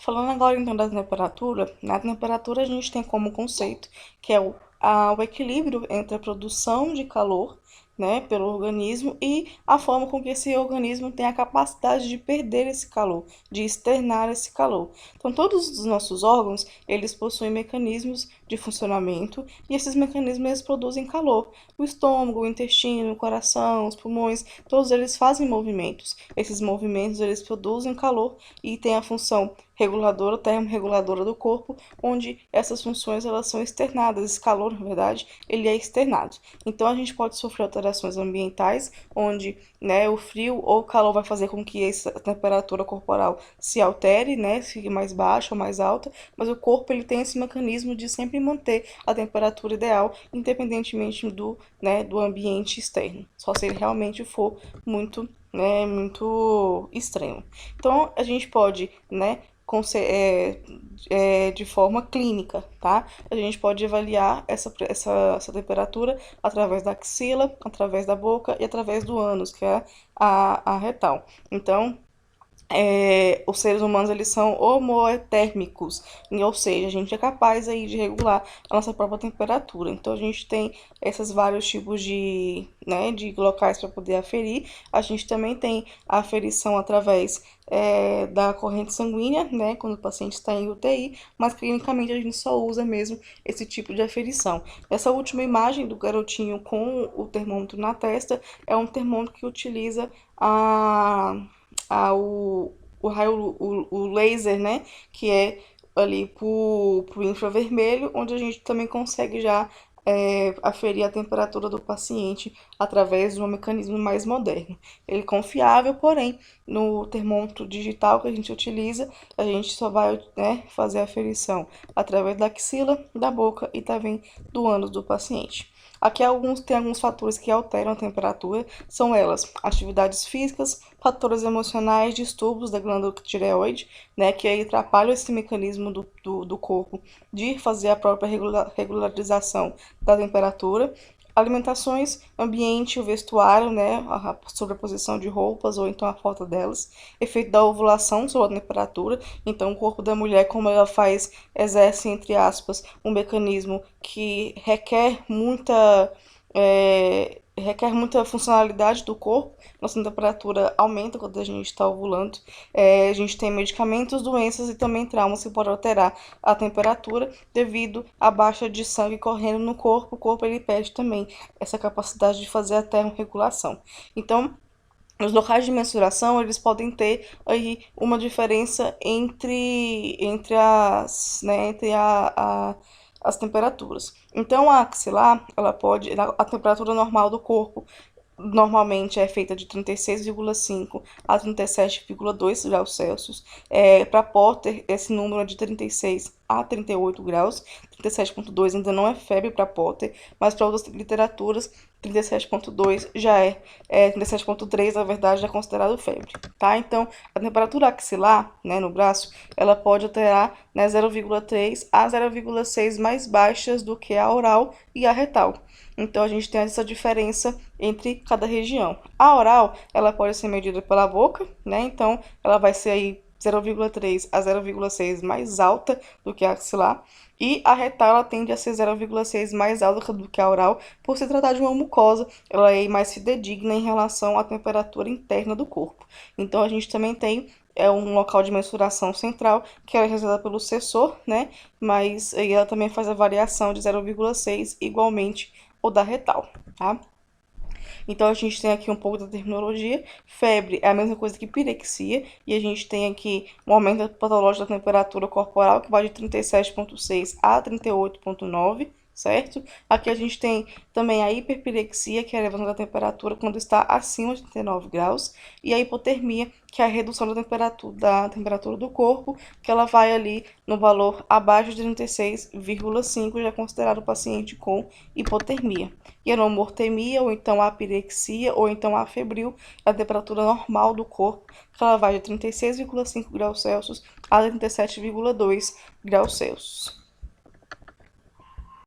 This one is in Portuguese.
Falando agora então da temperatura, na temperatura a gente tem como conceito que é o equilíbrio entre a produção de calor, né, pelo organismo e a forma com que esse organismo tem a capacidade de perder esse calor, de externar esse calor. Então, todos os nossos órgãos, eles possuem mecanismos de funcionamento e esses mecanismos eles produzem calor. O estômago, o intestino, o coração, os pulmões, todos eles fazem movimentos. Esses movimentos, eles produzem calor e têm a função reguladora, termorreguladora do corpo, onde essas funções elas são externadas. Esse calor, na verdade, ele é externado. Então a gente pode sofrer alterações ambientais, onde, né, o frio ou o calor vai fazer com que essa temperatura corporal se altere, né, fique mais baixa ou mais alta, mas o corpo ele tem esse mecanismo de sempre manter a temperatura ideal, independentemente do ambiente externo. Só se ele realmente for muito, muito extremo. Então a gente pode, né, de forma clínica, tá? A gente pode avaliar essa temperatura através da axila, através da boca e através do ânus, que é a retal. Então, os seres humanos eles são homotérmicos, ou seja, a gente é capaz aí de regular a nossa própria temperatura. Então a gente tem esses vários tipos de locais para poder aferir. A gente também tem a aferição através da corrente sanguínea, né, quando o paciente está em UTI, mas clinicamente a gente só usa mesmo esse tipo de aferição. Essa última imagem do garotinho com o termômetro na testa é um termômetro que utiliza o raio, o laser, né? Que é ali pro infravermelho, onde a gente também consegue já aferir a temperatura do paciente através de um mecanismo mais moderno. Ele é confiável, porém, no termômetro digital que a gente utiliza, a gente só vai, né, fazer a aferição através da axila, da boca e também do ânus do paciente. Aqui tem alguns fatores que alteram a temperatura, são elas atividades físicas, fatores emocionais, distúrbios da glândula tireoide, né, que aí atrapalham esse mecanismo do corpo de fazer a própria regularização da temperatura, alimentações, ambiente, o vestuário, né, a sobreposição de roupas ou então a falta delas, efeito da ovulação sobre a temperatura, então o corpo da mulher, como ela exerce, entre aspas, um mecanismo que requer muita funcionalidade do corpo, nossa temperatura aumenta quando a gente está ovulando. A gente tem medicamentos, doenças e também traumas que podem alterar a temperatura devido à baixa de sangue correndo no corpo. O corpo ele perde também essa capacidade de fazer a termorregulação. Então, os locais de mensuração, eles podem ter aí uma diferença as temperaturas. Então, a axilar, a temperatura normal do corpo, normalmente é feita de 36,5 a 37,2 graus Celsius. Para Porter, esse número é de 36 a 38 graus. 37,2 ainda não é febre para Porter, mas para outras literaturas, 37,2 37,3 na verdade já é considerado febre, tá? Então, a temperatura axilar, né, no braço, ela pode alterar, né, 0,3 a 0,6 mais baixas do que a oral e a retal. Então, a gente tem essa diferença entre cada região. A oral, ela pode ser medida pela boca, né? Então, ela vai ser aí 0,3 a 0,6 mais alta do que a axilar. E a retal, ela tende a ser 0,6 mais alta do que a oral, por se tratar de uma mucosa, ela é mais fidedigna em relação à temperatura interna do corpo. Então, a gente também tem um local de mensuração central, que é realizada pelo sensor, né? Mas aí ela também faz a variação de 0,6 igualmente o da retal, tá? Então a gente tem aqui um pouco da terminologia. Febre é a mesma coisa que pirexia, e a gente tem aqui um aumento patológico da temperatura corporal que vai de 37,6 a 38,9. Certo? Aqui a gente tem também a hiperpirexia, que é a elevação da temperatura quando está acima de 39 graus, e a hipotermia, que é a redução da temperatura do corpo, que ela vai ali no valor abaixo de 36,5, já é considerado o paciente com hipotermia. E a normortemia, ou então a pirexia, ou então a febril, é a temperatura normal do corpo, que ela vai de 36,5 graus Celsius a 37,2 graus Celsius.